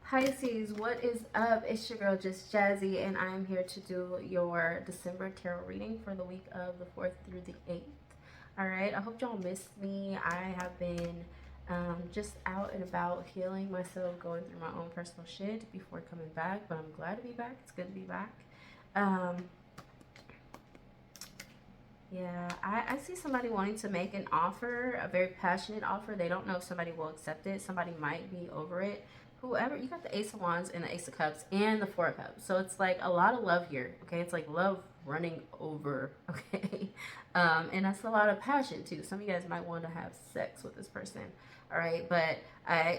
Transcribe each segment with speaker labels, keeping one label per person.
Speaker 1: Pisces, what is up? It's your girl, Just Jazzy, and I'm here to do your December tarot reading for the week of the 4th through the 8th. All right, I hope y'all missed me. I have been just out and about healing myself, going through my own personal shit before coming back, but I'm glad to be back. It's good to be back. Um, yeah, I see somebody wanting to make an offer, a very passionate offer. They don't know if somebody will accept it. Somebody might be over it. Whoever, you got the Ace of Wands and the Ace of Cups and the Four of Cups. So it's like a lot of love here, okay? It's like love running over, okay? And that's a lot of passion too. Some of you guys might want to have sex with this person, all right? But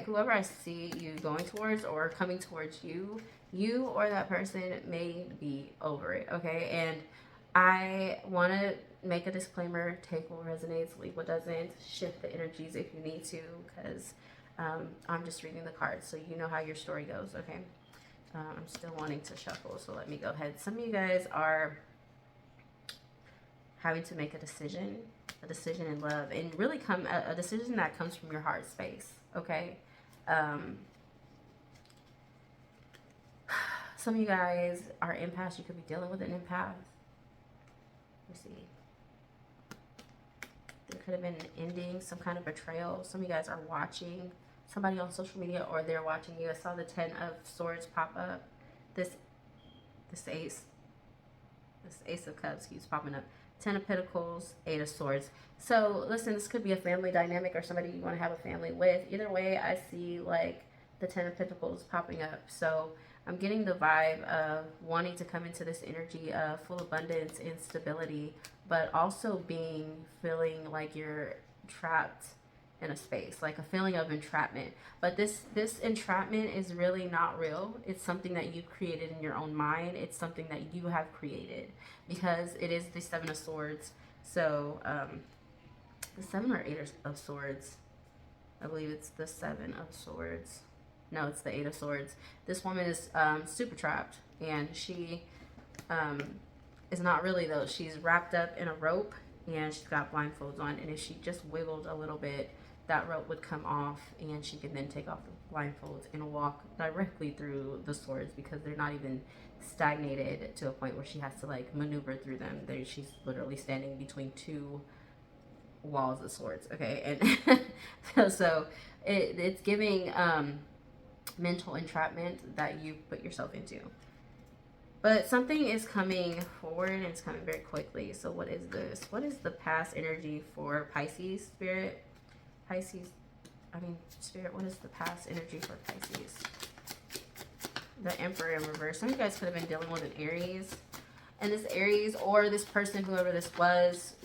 Speaker 1: whoever I see you going towards or coming towards you, you or that person may be over it, okay? And I want to make a disclaimer, take what resonates, leave what doesn't, shift the energies if you need to, because I'm just reading the cards, so you know how your story goes, okay? I'm still wanting to shuffle, so let me go ahead. Some of you guys are having to make a decision in love, and really a decision that comes from your heart space, okay? Some of you guys are empaths. You could be dealing with an empath. Let me see. There could have been an ending, some kind of betrayal. Some of you guys are watching somebody on social media, or they're watching you. I saw the 10 of Swords pop up. This ace of Cups keeps popping up. 10 of Pentacles, 8 of Swords. So listen, this could be a family dynamic or somebody you want to have a family with. Either way, I see like the 10 of Pentacles popping up. So I'm getting the vibe of wanting to come into this energy of full abundance and stability, but also feeling like you're trapped in a space, like a feeling of entrapment. But this entrapment is really not real. It's something that you created in your own mind. It's something that you have created, because it is the 7 of Swords. So the 7 or 8 of Swords, I believe it's the 7 of Swords. No, it's the 8 of Swords. This woman is super trapped, and she is not really though. She's wrapped up in a rope, and she's got blindfolds on, and if she just wiggled a little bit, that rope would come off, and she can then take off the blindfolds and walk directly through the swords, because they're not even stagnated to a point where she has to like maneuver through them. She's literally standing between two walls of swords, okay? And so it's giving mental entrapment that you put yourself into. But something is coming forward, and it's coming very quickly. So what is this? What is the past energy for Pisces, Spirit? Spirit, what is the past energy for Pisces? The Emperor in reverse. Some of you guys could have been dealing with an Aries. And this Aries, or this person, whoever this was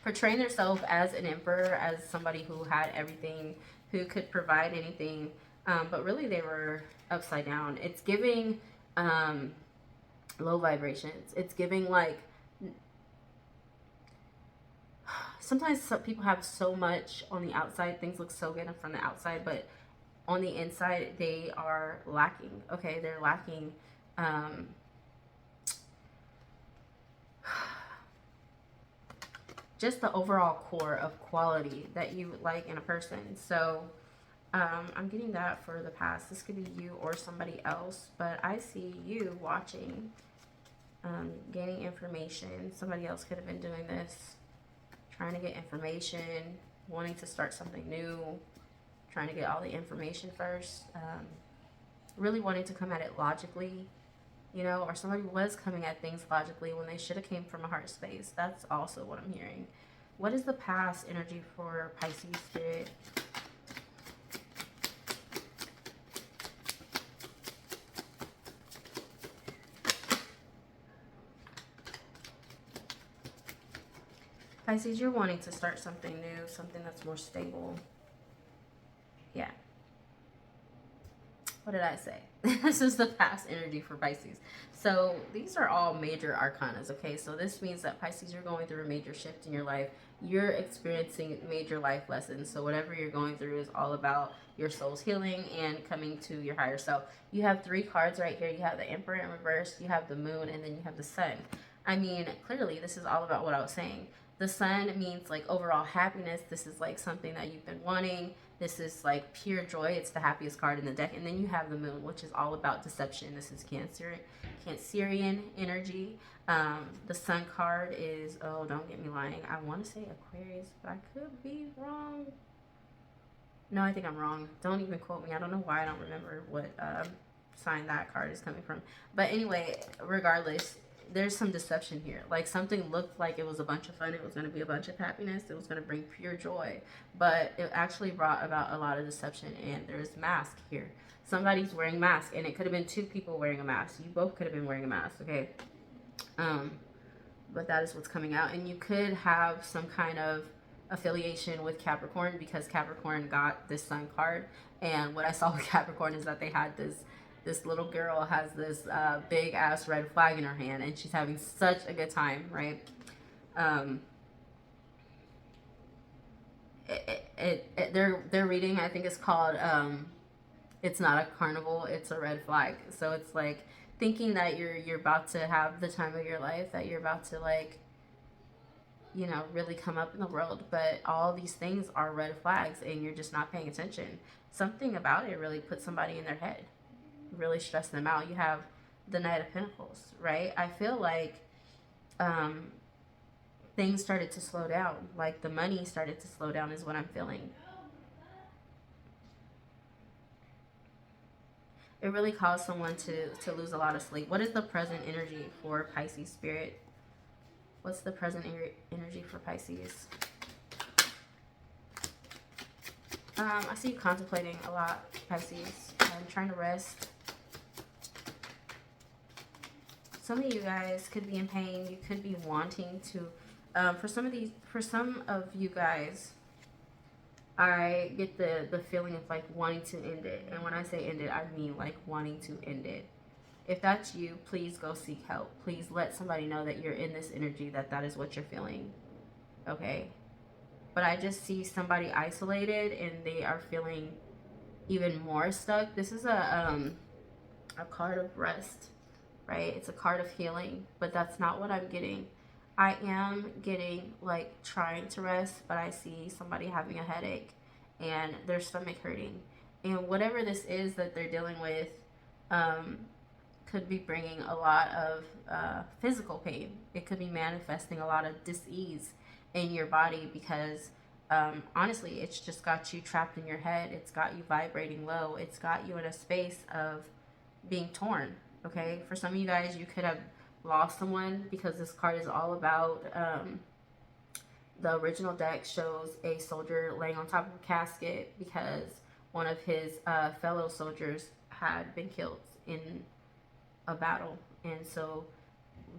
Speaker 1: portraying themselves as an emperor, as somebody who had everything, who could provide anything. But really they were upside down. It's giving low vibrations. It's giving like, sometimes some people have so much on the outside, things look so good from the outside, but on the inside they are lacking. Okay, they're lacking just the overall core of quality that you would like in a person. So I'm getting that for the past. This could be you or somebody else, but I see you watching, gaining information. Somebody else could have been doing this, trying to get information, wanting to start something new, trying to get all the information first, really wanting to come at it logically, you know, or somebody was coming at things logically when they should have came from a heart space. That's also what I'm hearing. What is the past energy for Pisces, Spirit? Pisces, you're wanting to start something new, something that's more stable. Yeah. What did I say? This is the past energy for Pisces. So these are all major arcanas, okay? So this means that Pisces, you're going through a major shift in your life. You're experiencing major life lessons. So whatever you're going through is all about your soul's healing and coming to your higher self. You have 3 cards right here. You have the Emperor in reverse, you have the Moon, and then you have the Sun. I mean, clearly this is all about what I was saying. The Sun means like overall happiness. This is like something that you've been wanting. This is like pure joy. It's the happiest card in the deck. And then you have the moon, which is all about deception. This is Cancerian energy. The sun card is, oh, don't get me lying, I want to say Aquarius, but I could be wrong. No, I think I'm wrong. Don't even quote me. I don't know why I don't remember what sign that card is coming from. But anyway, regardless, there's some deception here. Like, something looked like it was a bunch of fun. It was going to be a bunch of happiness. It was going to bring pure joy. But it actually brought about a lot of deception. And there's mask here. Somebody's wearing mask. And it could have been two people wearing a mask. You both could have been wearing a mask, okay? But that is what's coming out. And you could have some kind of affiliation with Capricorn, because Capricorn got this sun card. And what I saw with Capricorn is that they had this little girl has this big ass red flag in her hand, and she's having such a good time, right? Their reading, I think, is called it's not a carnival, it's a red flag. So it's like thinking that you're about to have the time of your life, that you're about to, like, you know, really come up in the world, but all these things are red flags and you're just not paying attention. Something about it really puts somebody in their head, really stress them out. You have the Knight of Pentacles, right? I feel like things started to slow down. Like, the money started to slow down is what I'm feeling. It really caused someone to lose a lot of sleep. What is the present energy for Pisces spirit? What's the present energy for Pisces? I see you contemplating a lot, Pisces. I'm trying to rest. Some of you guys could be in pain. You could be wanting to, for some of you guys, I get the feeling of like wanting to end it. And when I say end it, I mean like wanting to end it. If that's you, please go seek help. Please let somebody know that you're in this energy, that is what you're feeling. Okay? But I just see somebody isolated and they are feeling even more stuck. This is a card of rest, right? It's a card of healing, but that's not what I'm getting. I am getting like trying to rest, but I see somebody having a headache and their stomach hurting. And whatever this is that they're dealing with, could be bringing a lot of physical pain. It could be manifesting a lot of dis-ease in your body because honestly, it's just got you trapped in your head. It's got you vibrating low. It's got you in a space of being torn, okay? For some of you guys, you could have lost someone, because this card is all about the original deck shows a soldier laying on top of a casket because one of his fellow soldiers had been killed in a battle, and so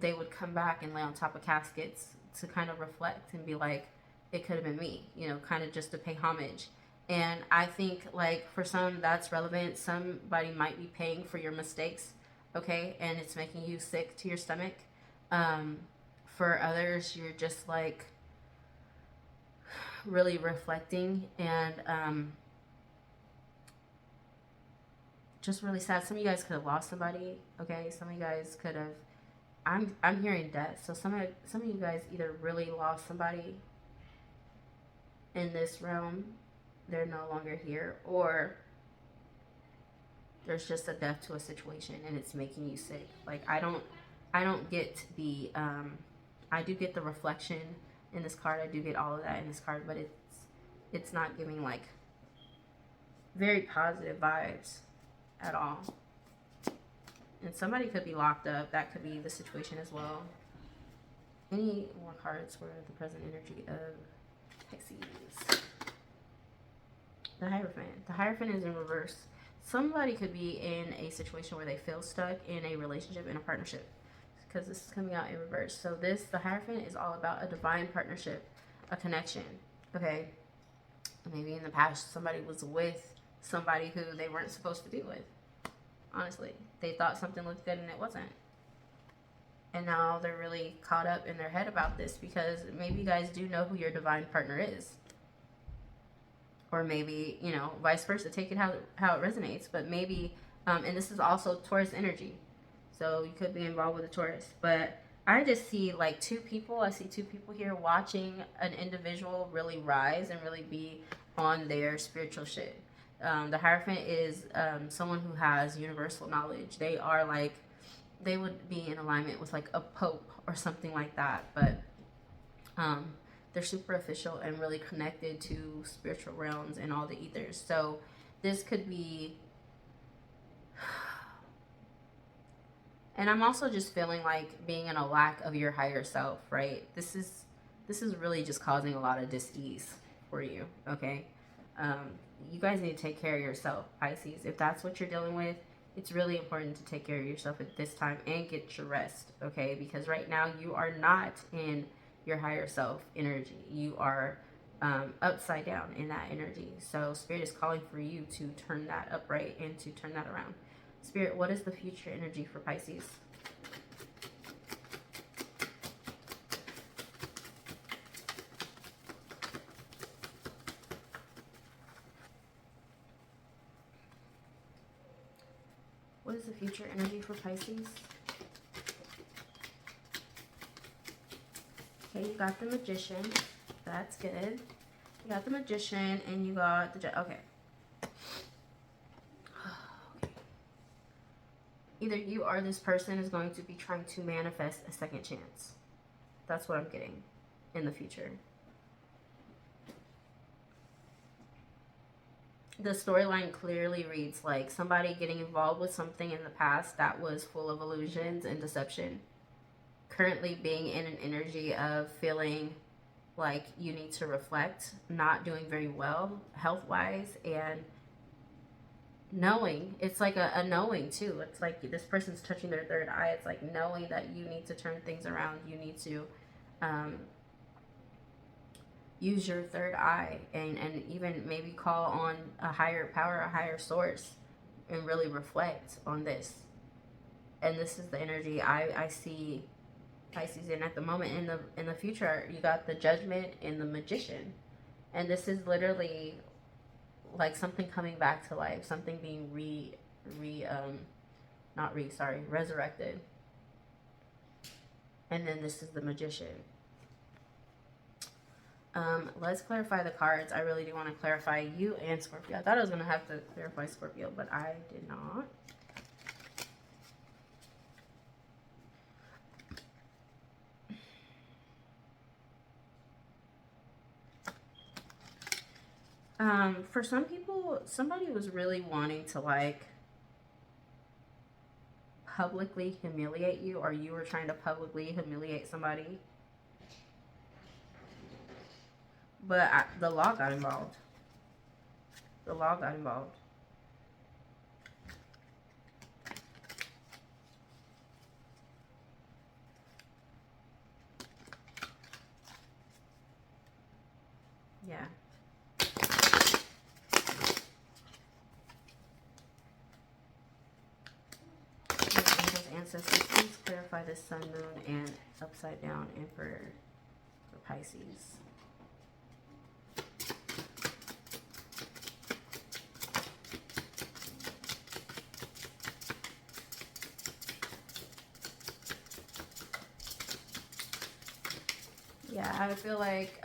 Speaker 1: they would come back and lay on top of caskets to kind of reflect and be like, it could have been me, you know, kind of just to pay homage. And I think, like, for some that's relevant. Somebody might be paying for your mistakes, okay, and it's making you sick to your stomach. For others, you're just like really reflecting and just really sad. Some of you guys could have lost somebody, okay? Some of you guys could have, I'm hearing death. So some of you guys either really lost somebody in this realm, they're no longer here, or there's just a death to a situation and it's making you sick. Like, I don't get the I do get the reflection in this card. I do get all of that in this card, but it's not giving like very positive vibes at all. And somebody could be locked up. That could be the situation as well. Any more cards for the present energy of Pisces? The Hierophant. The Hierophant is in reverse. Somebody could be in a situation where they feel stuck in a relationship, in a partnership, because this is coming out in reverse. So the Hierophant is all about a divine partnership, a connection, okay? Maybe in the past somebody was with somebody who they weren't supposed to be with. Honestly, they thought something looked good and it wasn't. And now they're really caught up in their head about this, because maybe you guys do know who your divine partner is. Or maybe, you know, vice versa. Take it how it resonates. But maybe, and this is also Taurus energy. So you could be involved with a Taurus. But I just see like two people. I see two people here watching an individual really rise and really be on their spiritual shit. The Hierophant is someone who has universal knowledge. They are like, they would be in alignment with like a pope or something like that, but they're super official and really connected to spiritual realms and all the ethers. So this could be, and I'm also just feeling like being in a lack of your higher self, right? This is really just causing a lot of dis-ease for you, okay? You guys need to take care of yourself, Pisces. If that's what you're dealing with, it's really important to take care of yourself at this time and get your rest, okay? Because right now you are not in your higher self energy. You are upside down in that energy. So Spirit is calling for you to turn that upright and to turn that around. Spirit, what is the future energy for Pisces? What is the future energy for Pisces? Okay, you got the Magician. That's good. You got the Magician and you got the... Okay. Either you or this person is going to be trying to manifest a second chance. That's what I'm getting in the future. The storyline clearly reads like somebody getting involved with something in the past that was full of illusions and deception. Currently being in an energy of feeling like you need to reflect, not doing very well health-wise, and knowing, it's like a knowing too. It's like this person's touching their third eye. It's like knowing that you need to turn things around. You need to use your third eye and even maybe call on a higher power, a higher source, and really reflect on this. And this is the energy I see Pisces in at the moment. In the future, you got the Judgment and the Magician, and this is literally like something coming back to life, something being resurrected. And then this is the Magician. Let's clarify the cards. I really do want to clarify you and Scorpio. I thought I was going to have to clarify Scorpio, but I did not. For some people, somebody was really wanting to like publicly humiliate you, or you were trying to publicly humiliate somebody. But the law got involved. The law got involved. Yeah. Ancestors, please clarify the Sun, Moon, and upside down Emperor for Pisces. Yeah, I feel like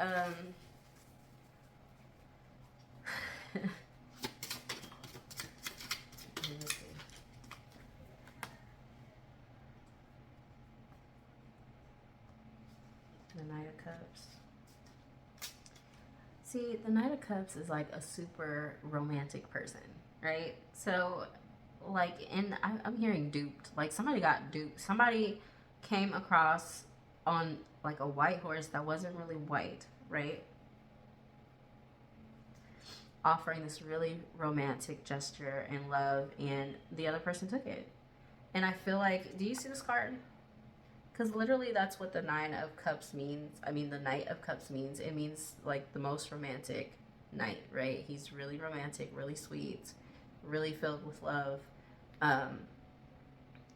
Speaker 1: the Knight of Cups. See, the Knight of Cups is like a super romantic person, right? So, like, I'm hearing duped. Like, somebody got duped. Somebody came across on, like, a white horse that wasn't really white, right? Offering this really romantic gesture and love, and the other person took it. And I feel like, do you see this card? Because literally that's what the Nine of Cups means. I mean, the Knight of Cups means. It means like the most romantic knight, right? He's really romantic, really sweet, really filled with love.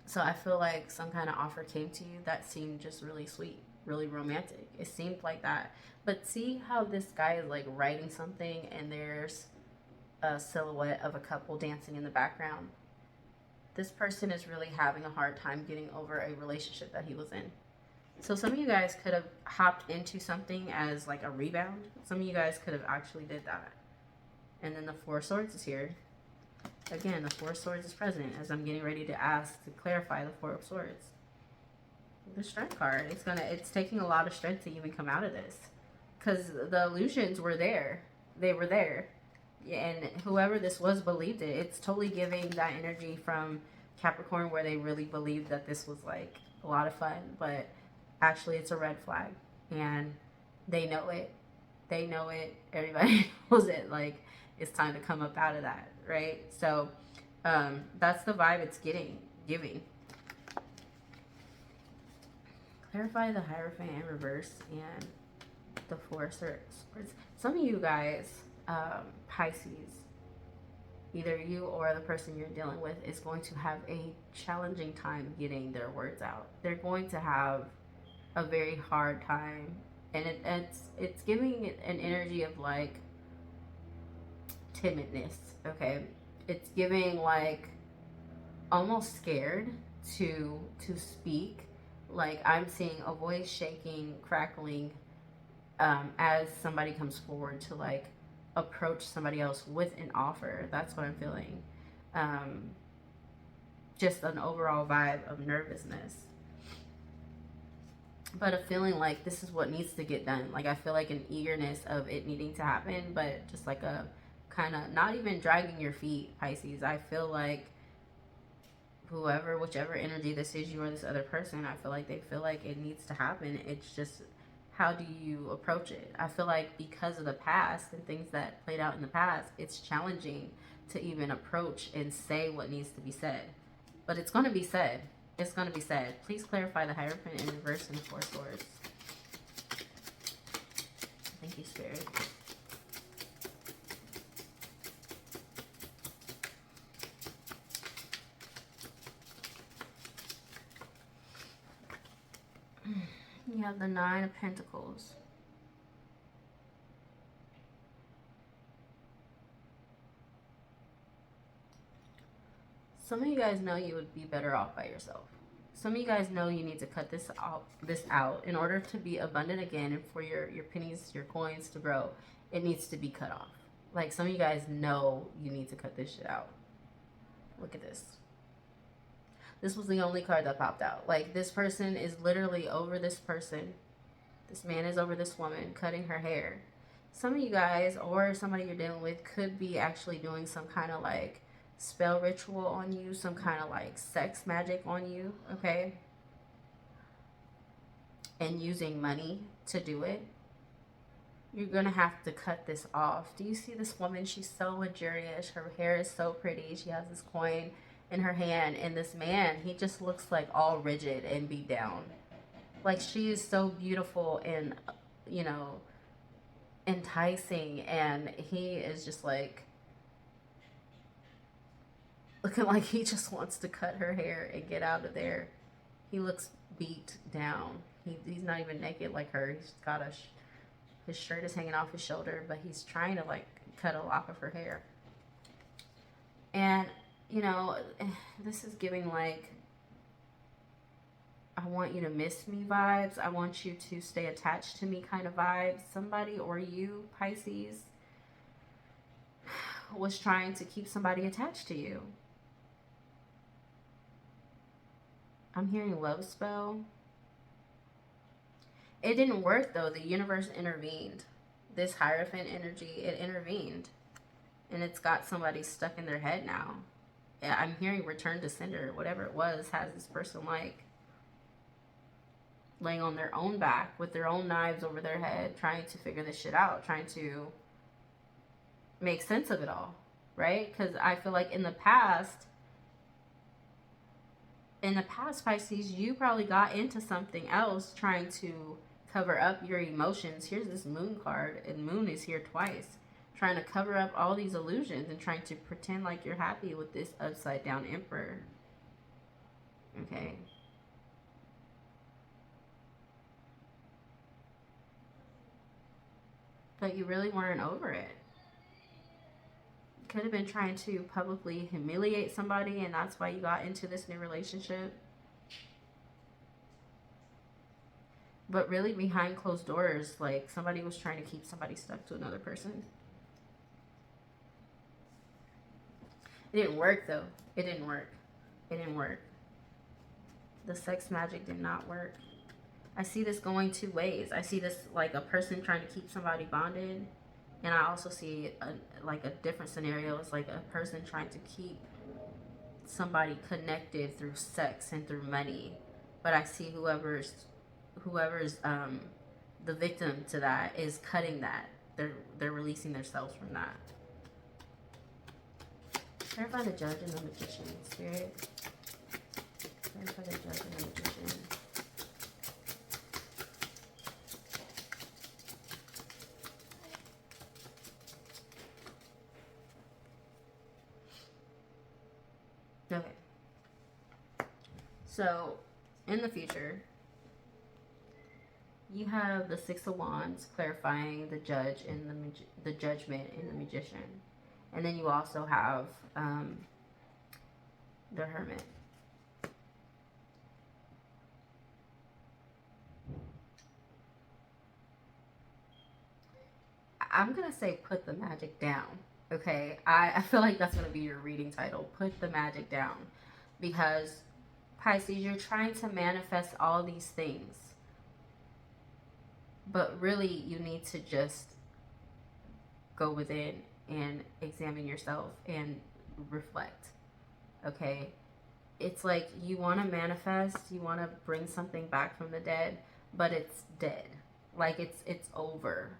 Speaker 1: So I feel like some kind of offer came to you that seemed just really sweet, really romantic. It seemed like that. But see how this guy is like writing something and there's a silhouette of a couple dancing in the background. This person is really having a hard time getting over a relationship that he was in. So some of you guys could have hopped into something as like a rebound. Some of you guys could have actually did that. And then the Four of Swords is here. Again, the Four of Swords is present as I'm getting ready to ask to clarify the Four of Swords. The Strength card. It's taking a lot of strength to even come out of this. Because the illusions were there. They were there. And whoever this was believed it. It's totally giving that energy from Capricorn where they really believed that this was like a lot of fun. But actually it's a red flag. And they know it. They know it. Everybody knows it. Like, it's time to come up out of that, right? So that's the vibe it's giving. Clarify the Hierophant in reverse and the Four of Swords. Some of you guys, Pisces, either you or the person you're dealing with is going to have a challenging time getting their words out. They're going to have a very hard time, and it's giving it an energy of like timidness. Okay, it's giving like almost scared to speak. Like, I'm seeing a voice shaking, crackling, as somebody comes forward to like approach somebody else with an offer. That's what I'm feeling. Just an overall vibe of nervousness, but a feeling like this is what needs to get done. Like, I feel like an eagerness of it needing to happen, but just like a kind of not even dragging your feet, Pisces. I feel like whichever energy this is, you or this other person, I feel like they feel like it needs to happen. It's just, how do you approach it? I feel like because of the past and things that played out in the past, it's challenging to even approach and say what needs to be said. But it's going to be said. It's going to be said. Please clarify the Hierophant in reverse and the Four Swords. Thank you, Spirit. You have the Nine of Pentacles. Some of you guys know you would be better off by yourself. Some of you guys know you need to cut this out in order to be abundant again, and for your pennies, your coins to grow. It needs to be cut off. Like, some of you guys know you need to cut this shit out. Look at this. This was the only card that popped out. Like, this person is literally over this person. This man is over this woman, cutting her hair. Some of you guys, or somebody you're dealing with, could be actually doing some kind of like spell ritual on you, some kind of like sex magic on you, okay? And using money to do it. You're gonna have to cut this off. Do you see this woman? She's so luxurious. Her hair is so pretty. She has this coin in her hand, and this man, he just looks like all rigid and beat down. Like, she is so beautiful and, you know, enticing, and he is just like looking like he just wants to cut her hair and get out of there. He looks beat down. He's not even naked like her. He's got his shirt is hanging off his shoulder, but he's trying to like cut a lock of her hair. And you know, this is giving like, I want you to miss me vibes. I want you to stay attached to me kind of vibes. Somebody, or you, Pisces, was trying to keep somebody attached to you. I'm hearing love spell. It didn't work though. The universe intervened. This Hierophant energy, it intervened. And it's got somebody stuck in their head now. I'm hearing return to sender. Whatever it was has this person like laying on their own back with their own knives over their head, trying to figure this shit out, trying to make sense of it all, right? Because I feel like in the past, Pisces, you probably got into something else trying to cover up your emotions. Here's this Moon card, and Moon is here twice. Trying to cover up all these illusions and trying to pretend like you're happy with this upside down Emperor. Okay. But you really weren't over it. Could have been trying to publicly humiliate somebody, and that's why you got into this new relationship. But really, behind closed doors, like, somebody was trying to keep somebody stuck to another person. It didn't work though. It didn't work. It didn't work. The sex magic did not work. I see this going two ways. I see this like a person trying to keep somebody bonded, and I also see like a different scenario. It's like a person trying to keep somebody connected through sex and through money. But I see whoever's the victim to that is cutting that. They're releasing themselves from that. Clarify the judge and the magician, spirit. Clarify the judge and the magician. Okay. So, in the future, you have the Six of Wands clarifying the judge and the judgment in the magician. And then you also have the Hermit. I'm going to say put the magic down. Okay, I feel like that's going to be your reading title. Put the magic down. Because, Pisces, you're trying to manifest all these things. But really, you need to just go within and examine yourself and reflect. Okay? It's like you want to manifest, you want to bring something back from the dead, but it's dead. Like it's over.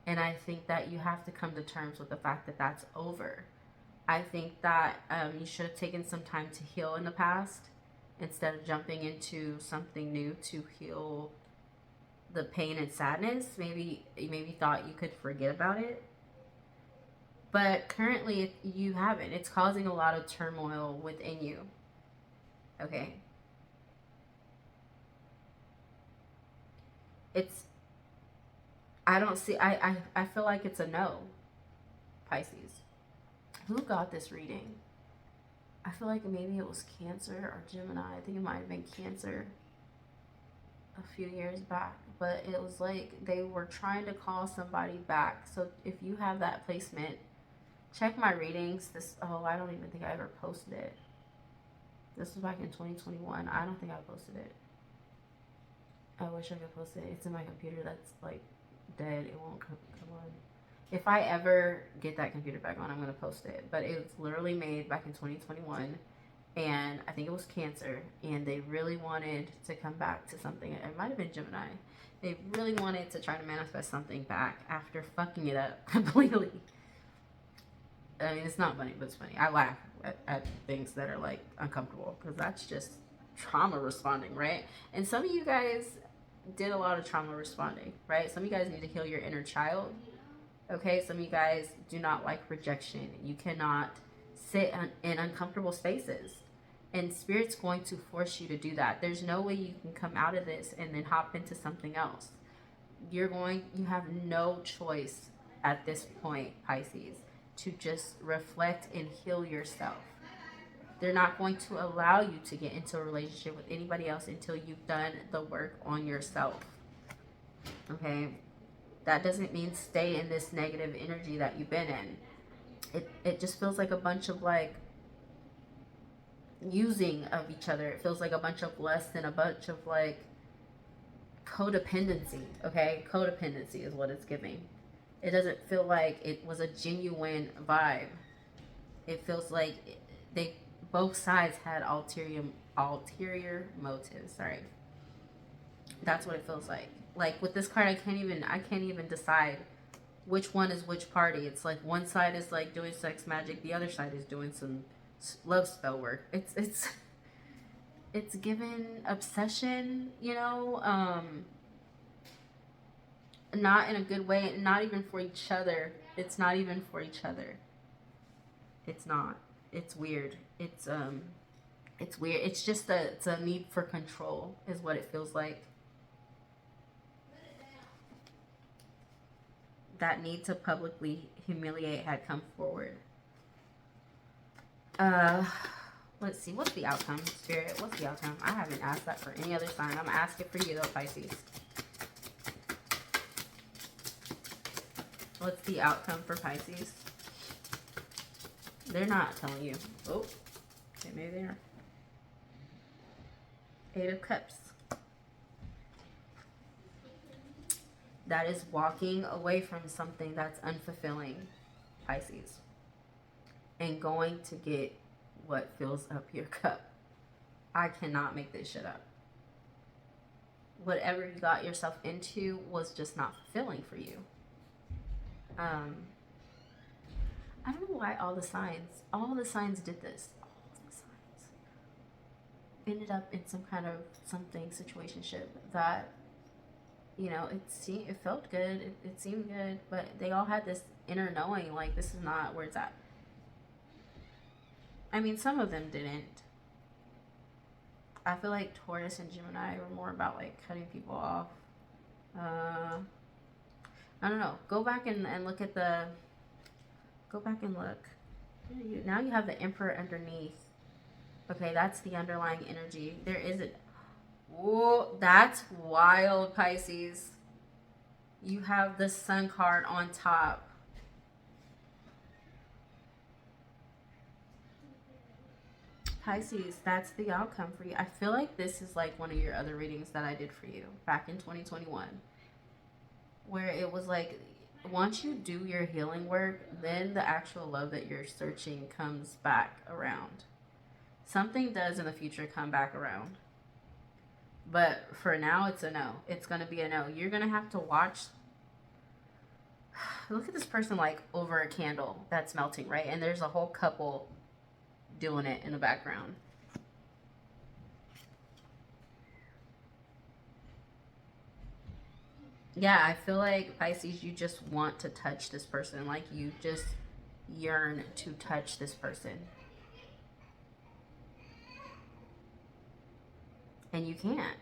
Speaker 1: And I think that you have to come to terms with the fact that that's over. I think that you should have taken some time to heal in the past instead of jumping into something new to heal the pain and sadness. Maybe thought you could forget about it. But currently you haven't. It's causing a lot of turmoil within you. Okay? I feel like it's a no, Pisces. Who got this reading? I feel like maybe it was Cancer or Gemini. I think it might have been Cancer a few years back. But it was like they were trying to call somebody back. So if you have that placement, check my readings. I don't even think I ever posted it. This was back in 2021. I don't think I posted it. I wish I could post it. It's in my computer that's like dead. It won't come on. If I ever get that computer back on, I'm going to post it. But it was literally made back in 2021. And I think it was Cancer. And they really wanted to come back to something. It might have been Gemini. They really wanted to try to manifest something back after fucking it up completely. I mean, it's not funny, but it's funny. I laugh at things that are like uncomfortable because that's just trauma responding, right? And some of you guys did a lot of trauma responding, right? Some of you guys need to heal your inner child. Okay, some of you guys do not like rejection. You cannot sit in uncomfortable spaces. And Spirit's going to force you to do that. There's no way you can come out of this and then hop into something else. You have no choice at this point, Pisces, to just reflect and heal yourself. They're not going to allow you to get into a relationship with anybody else until you've done the work on yourself. Okay? That doesn't mean stay in this negative energy that you've been in. It just feels like a bunch of like using of each other. It feels like a bunch of lust and a bunch of like codependency. Okay? Codependency is what it's giving. It doesn't feel like it was a genuine vibe. It feels like both sides had ulterior motives. Sorry. That's what it feels like. Like with this card, I can't even decide which one is which party. It's like one side is like doing sex magic, the other side is doing some love spell work. It's given obsession, you know, not in a good way, not even for each other. It's not even for each other. It's not. It's weird. It's weird. It's just it's a need for control is what it feels like. That need to publicly humiliate had come forward. Let's see. What's the outcome, Spirit? What's the outcome? I haven't asked that for any other sign. I'm gonna ask it for you though, Pisces. What's the outcome for Pisces? They're not telling you. Oh, okay, maybe they are. 8 of Cups. That is walking away from something that's unfulfilling, Pisces, and going to get what fills up your cup. I cannot make this shit up. Whatever you got yourself into was just not fulfilling for you. I don't know why all the signs did this. All the signs ended up in some kind of something situationship that, you know, it felt good, it seemed good, but they all had this inner knowing, like, this is not where it's at. I mean, some of them didn't. I feel like Taurus and Gemini were more about, like, cutting people off. I don't know. Go back and look at the... Go back and look. Now you have the Emperor underneath. Okay, that's the underlying energy. There isn't... Whoa, that's wild, Pisces. You have the Sun card on top. Pisces, that's the outcome for you. I feel like this is like one of your other readings that I did for you back in 2021. Where it was like, once you do your healing work, then the actual love that you're searching comes back around. Something does in the future come back around. But for now, it's a no. It's going to be a no. You're going to have to watch. Look at this person like over a candle that's melting, right? And there's a whole couple doing it in the background. Yeah, I feel like, Pisces, you just want to touch this person. Like, you just yearn to touch this person. And you can't.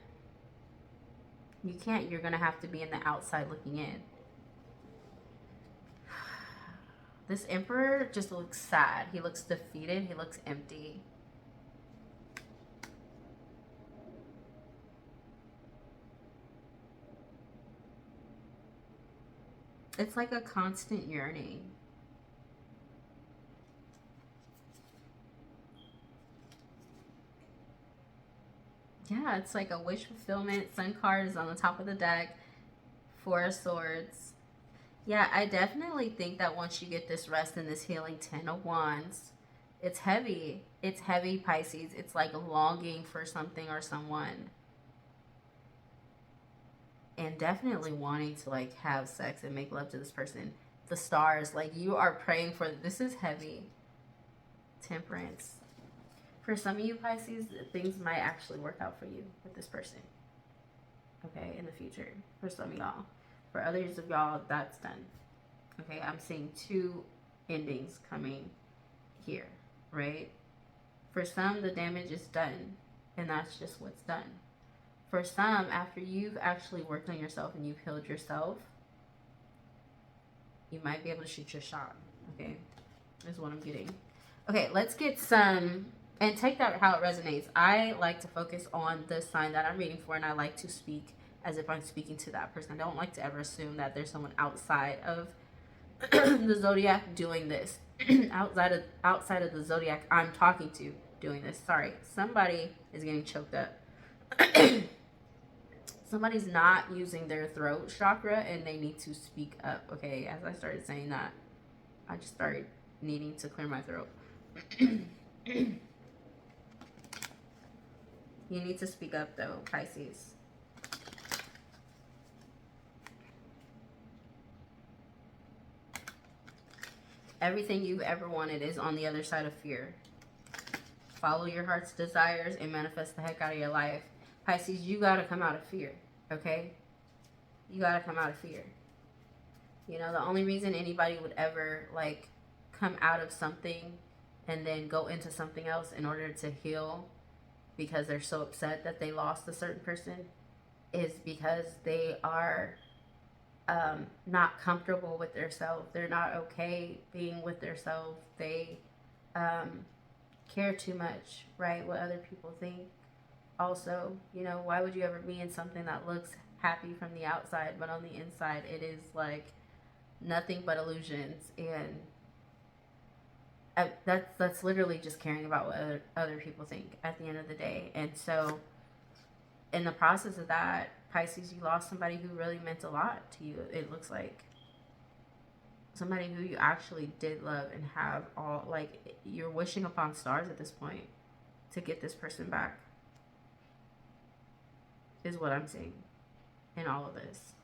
Speaker 1: You can't. You're going to have to be in the outside looking in. This Emperor just looks sad. He looks defeated. He looks empty. It's like a constant yearning. Yeah, it's like a wish fulfillment. Sun card is on the top of the deck. 4 of Swords. Yeah, I definitely think that once you get this rest and this healing, 10 of Wands, it's heavy. It's heavy, Pisces. It's like longing for something or someone. And definitely wanting to like have sex and make love to this person. The stars, like you are praying for, this is heavy. Temperance. For some of you, Pisces, things might actually work out for you with this person. Okay, in the future. For some of y'all. For others of y'all, that's done. Okay, I'm seeing 2 endings coming here, right? For some, the damage is done, and that's just what's done. For some, after you've actually worked on yourself and you've healed yourself, you might be able to shoot your shot, okay? Is what I'm getting. Okay, let's get some, and take that how it resonates. I like to focus on the sign that I'm reading for, and I like to speak as if I'm speaking to that person. I don't like to ever assume that there's someone outside of the zodiac doing this. outside of the zodiac I'm talking to doing this. Sorry, somebody is getting choked up. Somebody's not using their throat chakra and they need to speak up. Okay, as I started saying that, I just started needing to clear my throat. You need to speak up though, Pisces. Everything you've ever wanted is on the other side of fear. Follow your heart's desires and manifest the heck out of your life. Pisces, you gotta come out of fear, okay? You gotta come out of fear. You know, the only reason anybody would ever, like, come out of something and then go into something else in order to heal because they're so upset that they lost a certain person is because they are not comfortable with themselves. They're not okay being with themselves. They care too much, right? What other people think. Also, you know, why would you ever be in something that looks happy from the outside, but on the inside it is like nothing but illusions? And That's literally just caring about what other people think at the end of the day. And so in the process of that, Pisces, you lost somebody who really meant a lot to you. It looks like somebody who you actually did love and have all, like, you're wishing upon stars at this point to get this person back, is what I'm seeing in all of this.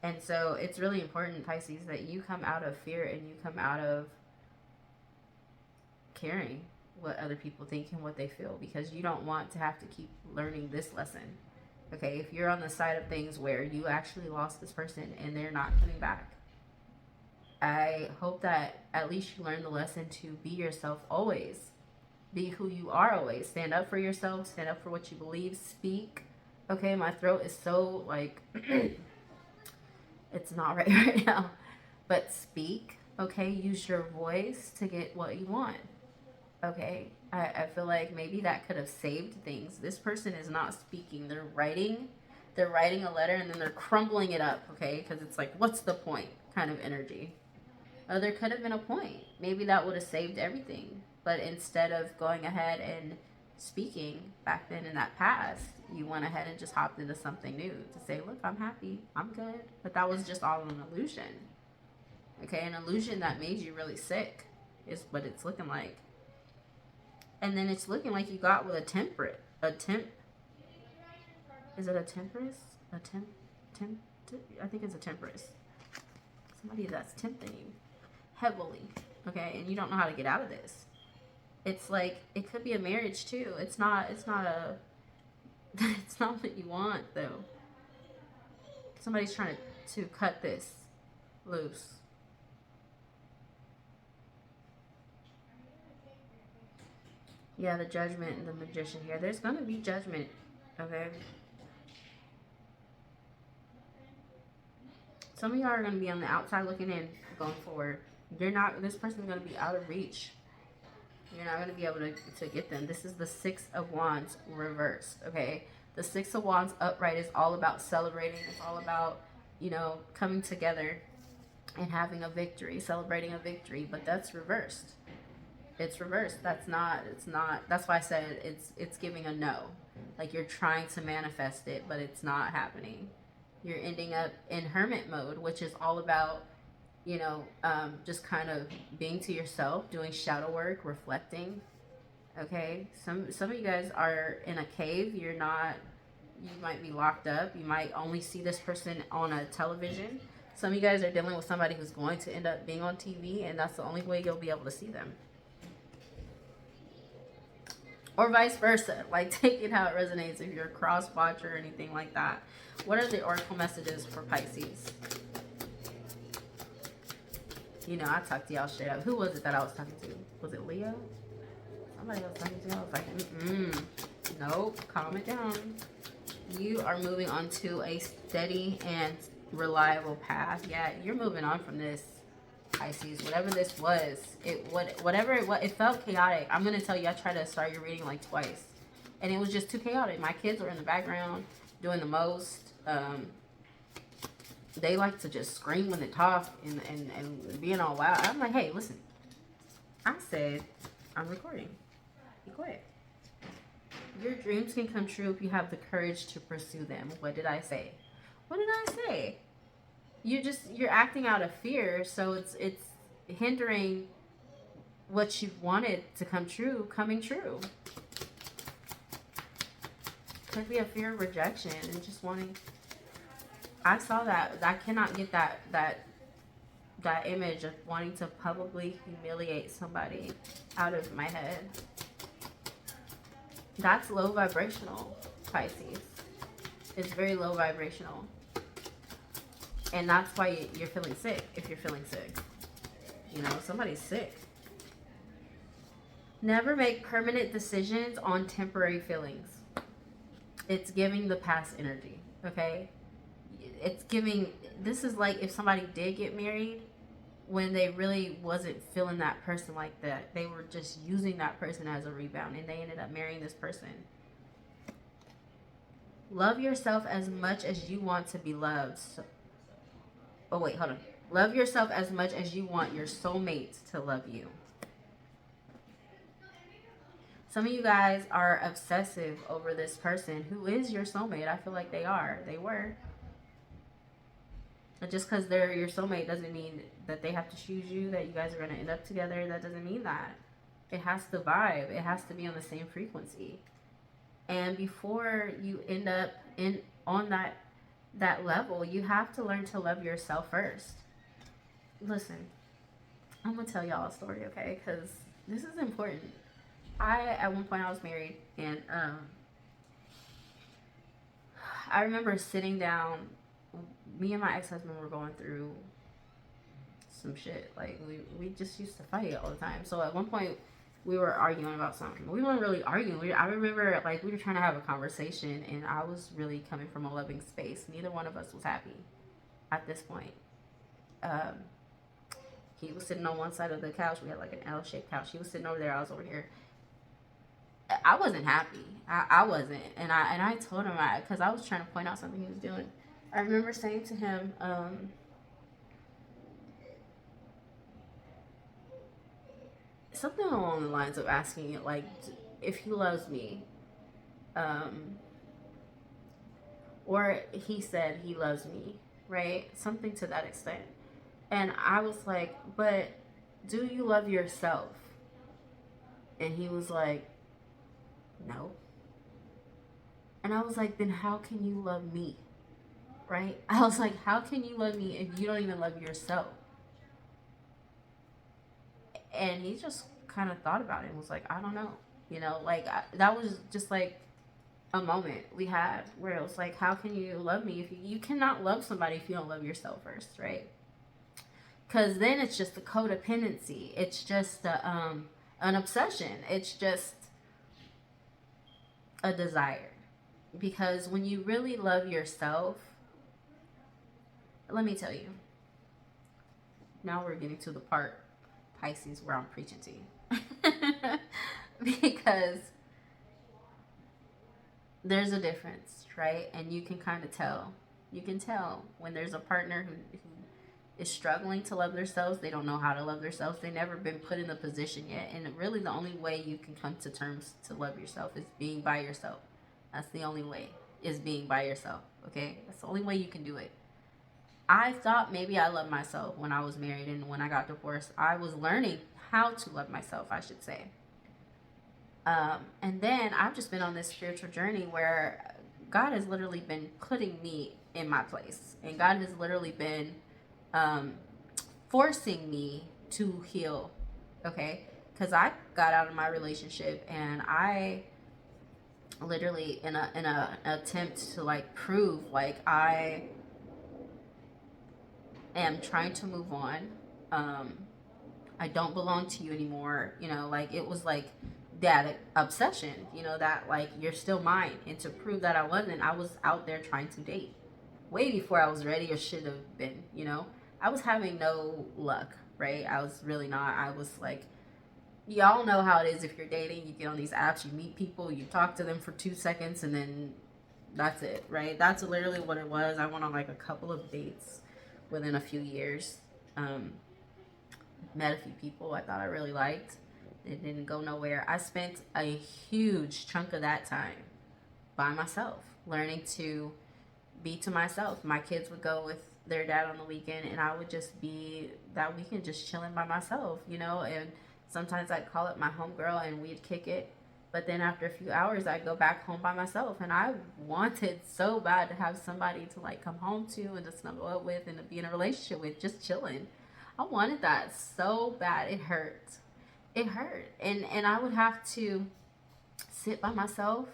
Speaker 1: And so it's really important, Pisces, that you come out of fear and you come out of caring what other people think and what they feel, because you don't want to have to keep learning this lesson. Okay, if you're on the side of things where you actually lost this person and they're not coming back, I hope that at least you learn the lesson to be yourself always. Be who you are always. Stand up for yourself. Stand up for what you believe. Speak. Okay, my throat is so, like, it's not right now. But speak. Okay, use your voice to get what you want. Okay, I feel like maybe that could have saved things. This person is not speaking. They're writing a letter and then they're crumbling it up, okay? Because it's like, what's the point kind of energy. There could have been a point. Maybe that would have saved everything. But instead of going ahead and speaking back then in that past, you went ahead and just hopped into something new to say, look, I'm happy. I'm good. But that was just all an illusion. Okay, an illusion that made you really sick is what it's looking like. And then it's looking like you got with is it a temperance? I think it's a temperance. Somebody that's tempting you heavily, okay, and you don't know how to get out of this. It's like, it could be a marriage too. It's not it's not what you want though. Somebody's trying to cut this loose. Yeah, the Judgment and the Magician here. There's going to be judgment, okay? Some of y'all are going to be on the outside looking in going forward. This person's going to be out of reach. You're not going to be able to get them. This is the Six of Wands reversed, okay? The Six of Wands upright is all about celebrating. It's all about, coming together and having a victory, celebrating a victory. But that's reversed. It's reversed. That's why I said it's giving a no. Like, you're trying to manifest it, but it's not happening. You're ending up in hermit mode, which is all about, just kind of being to yourself, doing shadow work, reflecting. Okay? Some of you guys are in a cave. You might be locked up. You might only see this person on a television. Some of you guys are dealing with somebody who's going to end up being on TV, and that's the only way you'll be able to see them. Or vice versa. Like, take it how it resonates if you're a cross watcher or anything like that. What are the oracle messages for Pisces? I talked to y'all straight up. Who was it that I was talking to? Was it Leo? Somebody I was talking to. I was like, nope, calm it down. You are moving on to a steady and reliable path. Yeah, you're moving on from this, Pisces. Whatever this was, it felt chaotic. I'm gonna tell you, I tried to start your reading like twice, and it was just too chaotic. My kids were in the background doing the most. They like to just scream when they talk and being all loud. I'm like, hey, listen. I said I'm recording. Be quiet. Your dreams can come true if you have the courage to pursue them. What did I say? What did I say? You're acting out of fear, so it's hindering what you wanted to come true coming true. Could be a fear of rejection and just wanting. I saw that. I cannot get that image of wanting to publicly humiliate somebody out of my head. That's low vibrational, Pisces. It's very low vibrational. And that's why you're feeling sick, if you're feeling sick. Somebody's sick. Never make permanent decisions on temporary feelings. It's giving the past energy, okay? It's giving, this is like if somebody did get married when they really wasn't feeling that person like that. They were just using that person as a rebound, and they ended up marrying this person. Love yourself as much as you want to be loved. Oh, wait, hold on. Love yourself as much as you want your soulmate to love you. Some of you guys are obsessive over this person who is your soulmate. I feel like they are. They were. And just because they're your soulmate doesn't mean that they have to choose you, that you guys are going to end up together. That doesn't mean that. It has to vibe. It has to be on the same frequency. And before you end up on that level, you have to learn to love yourself first. Listen, I'm going to tell y'all a story, okay? Because this is important. At one point I was married, and I remember sitting down. Me and my ex-husband were going through some shit. Like, we just used to fight all the time. So at one point we were arguing about something. We weren't really arguing. I remember, like, we were trying to have a conversation, and I was really coming from a loving space. Neither one of us was happy at this point. He was sitting on one side of the couch. We had like an L-shaped couch. He was sitting over there. I was over here. I wasn't happy. I wasn't. And I told him, because I was trying to point out something he was doing. I remember saying to him, something along the lines of asking, like, if he loves me. Or he said he loves me, right? Something to that extent. And I was like, but do you love yourself? And he was like, no. And I was like, then how can you love me? Right? I was like, how can you love me if you don't even love yourself? And he just kind of thought about it and was like, I don't know. You know, like, that was just like a moment we had where it was like, how can you love me if you cannot love somebody if you don't love yourself first, right? Because then it's just a codependency. It's just an obsession. It's just a desire. Because when you really love yourself, let me tell you. Now we're getting to the part, Pisces, where I'm preaching to you. Because there's a difference, right? And you can kind of tell. You can tell when there's a partner who is struggling to love themselves. They don't know how to love themselves. They've never been put in the position yet. And really the only way you can come to terms to love yourself is being by yourself. That's the only way, is being by yourself, okay? That's the only way you can do it. I thought maybe I loved myself when I was married, and when I got divorced, I was learning how to love myself, I should say. And then I've just been on this spiritual journey where God has literally been putting me in my place. And God has literally been forcing me to heal, okay? Because I got out of my relationship, and I literally, in an attempt to, like, prove, like, I am trying to move on. I don't belong to you anymore. You know, like, it was like that obsession, you know, that, like, you're still mine. And to prove that I wasn't, I was out there trying to date way before I was ready or should have been, you know. I was having no luck, right? I was really not. I was like, y'all know how it is if you're dating. You get on these apps, you meet people, you talk to them for 2 seconds, and then that's it, right? That's literally what it was. I went on like a couple of dates within a few years. Met a few people I thought I really liked. It didn't go nowhere. I spent a huge chunk of that time by myself, learning to be to myself. My kids would go with their dad on the weekend, and I would just be that weekend just chilling by myself, you know. And sometimes I'd call up my homegirl and we'd kick it. But then after a few hours, I'd go back home by myself. And I wanted so bad to have somebody to, like, come home to and to snuggle up with and to be in a relationship with, just chilling. I wanted that so bad. It hurt. It hurt. And I would have to sit by myself.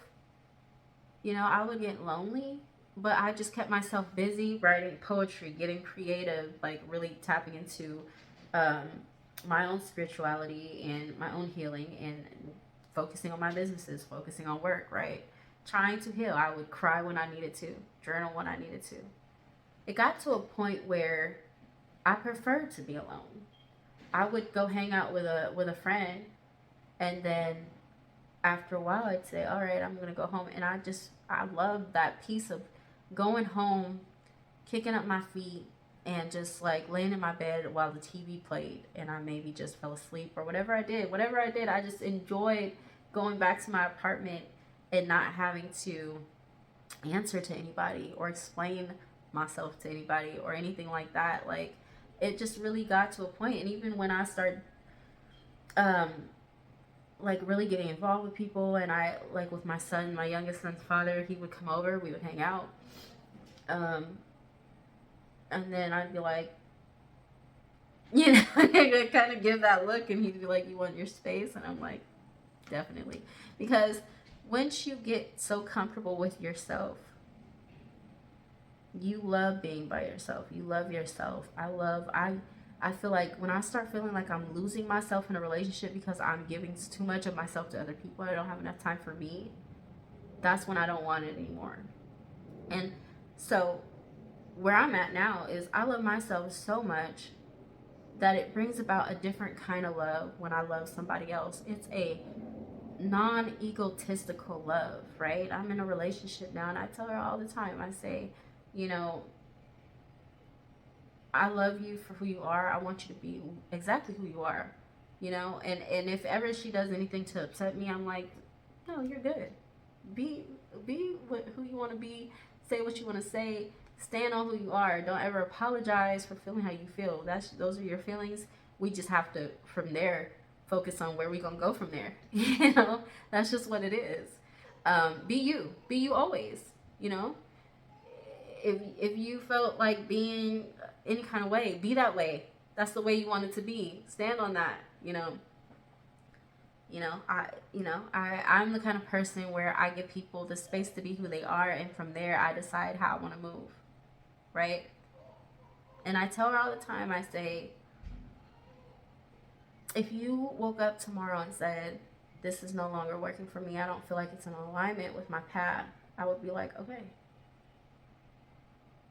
Speaker 1: You know, I would get lonely. But I just kept myself busy writing poetry, getting creative, like really tapping into my own spirituality and my own healing, and focusing on my businesses, focusing on work, right? Trying to heal. I would cry when I needed to, journal when I needed to. It got to a point where I preferred to be alone. I would go hang out with a friend, and then after a while I'd say, all right, I'm gonna go home. And I love that piece of going home, kicking up my feet, and just like laying in my bed while the TV played, and I maybe just fell asleep or whatever I did. I just enjoyed going back to my apartment and not having to answer to anybody or explain myself to anybody or anything like that. Like, it just really got to a point. And even when I started um like really getting involved with people, and I, like with my son, my youngest son's father, he would come over, we would hang out, um and then I'd be like, you know, I kind of give that look, and he'd be like, you want your space? And I'm like, definitely. Because once you get so comfortable with yourself, you love being by yourself. You love yourself. I feel like when I start feeling like I'm losing myself in a relationship because I'm giving too much of myself to other people, I don't have enough time for me, that's when I don't want it anymore. And so where I'm at now is I love myself so much that it brings about a different kind of love when I love somebody else. It's a non-egotistical love, right? I'm in a relationship now, and I tell her all the time, I say, you know, I love you for who you are. I want you to be exactly who you are, you know. And if ever she does anything to upset me, I'm like, no, you're good. Be who you want to be. Say what you want to say. Stand on who you are. Don't ever apologize for feeling how you feel. Those are your feelings. We just have to, from there, focus on where we gonna go from there. You know, that's just what it is. Be you. Be you always. You know, if you felt like being any kind of way, be that way. That's the way you want it to be. Stand on that. I'm the kind of person where I give people the space to be who they are, and from there I decide how I want to move, right? And I tell her all the time, I say, if you woke up tomorrow and said, this is no longer working for me, I don't feel like it's in alignment with my path, I would be like, okay.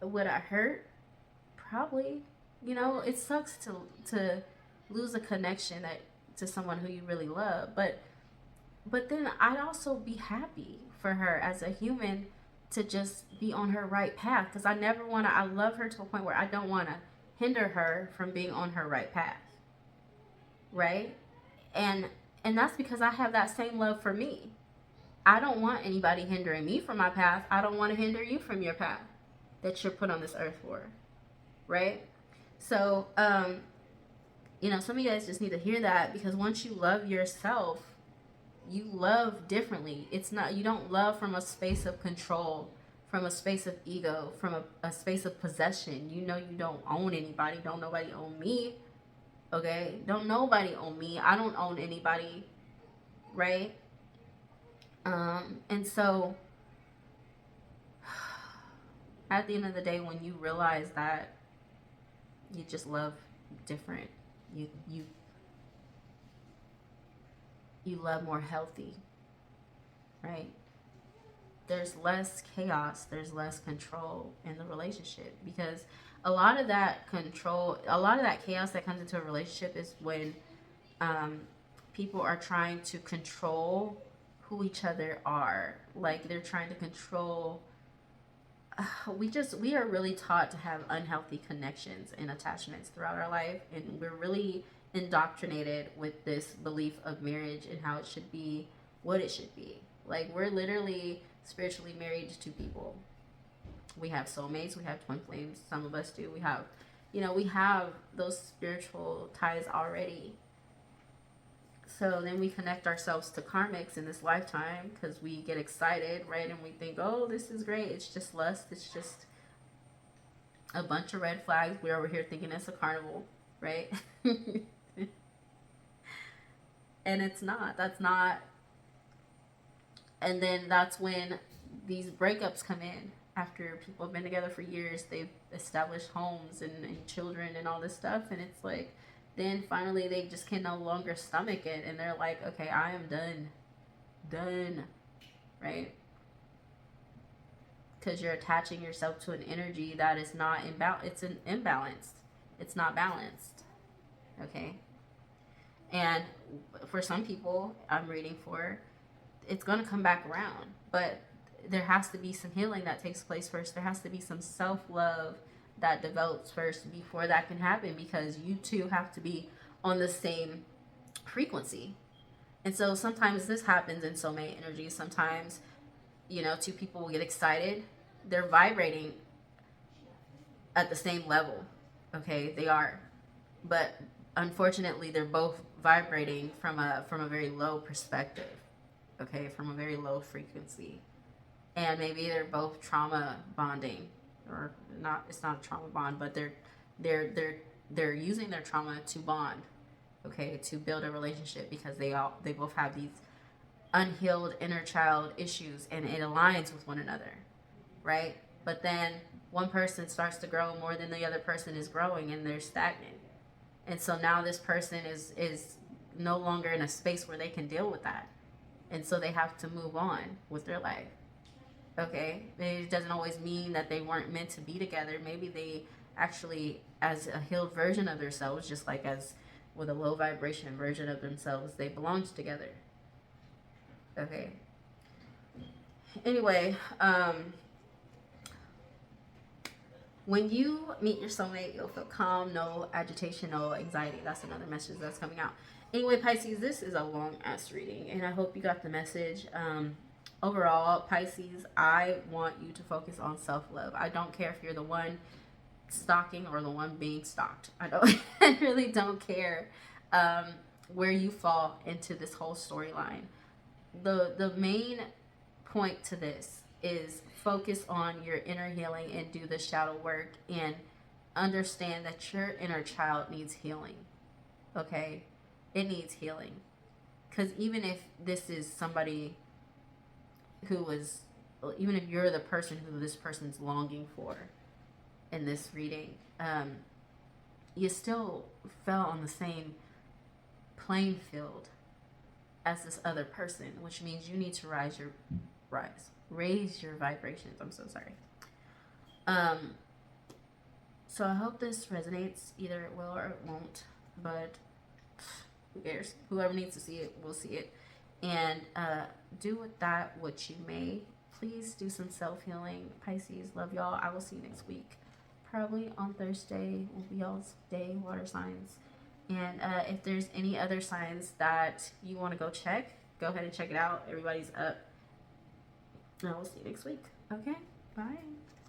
Speaker 1: Would I hurt? Probably. You know, it sucks to lose a connection that to someone who you really love, but then I'd also be happy for her as a human to just be on her right path, because I love her to a point where I don't want to hinder her from being on her right path, right? And that's because I have that same love for me. I don't want anybody hindering me from my path. I don't want to hinder you from your path that you're put on this earth for, right? So some of you guys just need to hear that, because once you love yourself, you love differently. It's not, you don't love from a space of control, from a space of ego, from a space of possession. You know, you don't own anybody. Don't nobody own me. Okay? Don't nobody own me. I don't own anybody. Right? And so at the end of the day, when you realize that you just love different, you love more healthy, right? There's less chaos, there's less control in the relationship, because a lot of that chaos that comes into a relationship is when people are trying to control who each other are. Like, they're trying to control. We are really taught to have unhealthy connections and attachments throughout our life, and we're really indoctrinated with this belief of marriage and how it should be, what it should be. Like, we're literally spiritually married to two people. We have soulmates, we have twin flames, some of us do. We have those spiritual ties already. So then we connect ourselves to karmics in this lifetime because we get excited, right? And we think, oh, this is great. It's just lust. It's just a bunch of red flags. We're over here thinking it's a carnival, right? And it's not. That's not. And then that's when these breakups come in. After people have been together for years, they've established homes and children and all this stuff. And it's like, then finally they just can no longer stomach it. And they're like, okay, I am done. Right? Because you're attaching yourself to an energy that is not it's an imbalanced. It's not balanced. Okay? And for some people I'm reading for, it's going to come back around. But there has to be some healing that takes place first. There has to be some self-love that develops first before that can happen, because you two have to be on the same frequency. And so sometimes this happens in soulmate energy. Sometimes, you know, two people will get excited. They're vibrating at the same level. Okay, they are. But unfortunately, they're both vibrating from a very low perspective. Okay, from a very low frequency. And maybe they're both trauma bonding, or not, it's not a trauma bond, but they're using their trauma to bond, okay, to build a relationship, because they both have these unhealed inner child issues, and it aligns with one another, right? But then one person starts to grow more than the other person is growing, and they're stagnant. And so now this person is no longer in a space where they can deal with that. And so they have to move on with their life. Okay? It doesn't always mean that they weren't meant to be together. Maybe they actually, as a healed version of themselves, just like as with a low vibration version of themselves, they belonged together. Okay? Anyway, when you meet your soulmate, you'll feel calm, no agitation, no anxiety. That's another message that's coming out. Anyway, Pisces, this is a long-ass reading, and I hope you got the message. Overall, Pisces, I want you to focus on self-love. I don't care if you're the one stalking or the one being stalked. I really don't care where you fall into this whole storyline. The main point to this is focus on your inner healing and do the shadow work, and understand that your inner child needs healing. Okay? It needs healing. Because even if this is somebody who was, even if you're the person who this person's longing for in this reading, you still fell on the same playing field as this other person, which means you need to raise your vibrations. I'm so sorry. So I hope this resonates. Either it will or it won't, but who cares? Whoever needs to see it will see it. And do with that what you may. Please do some self-healing. Pisces, love y'all. I will see you next week. Probably on Thursday will be y'all's day, water signs. And if there's any other signs that you want to go check, go ahead and check it out. Everybody's up. And I will see you next week. Okay? Bye.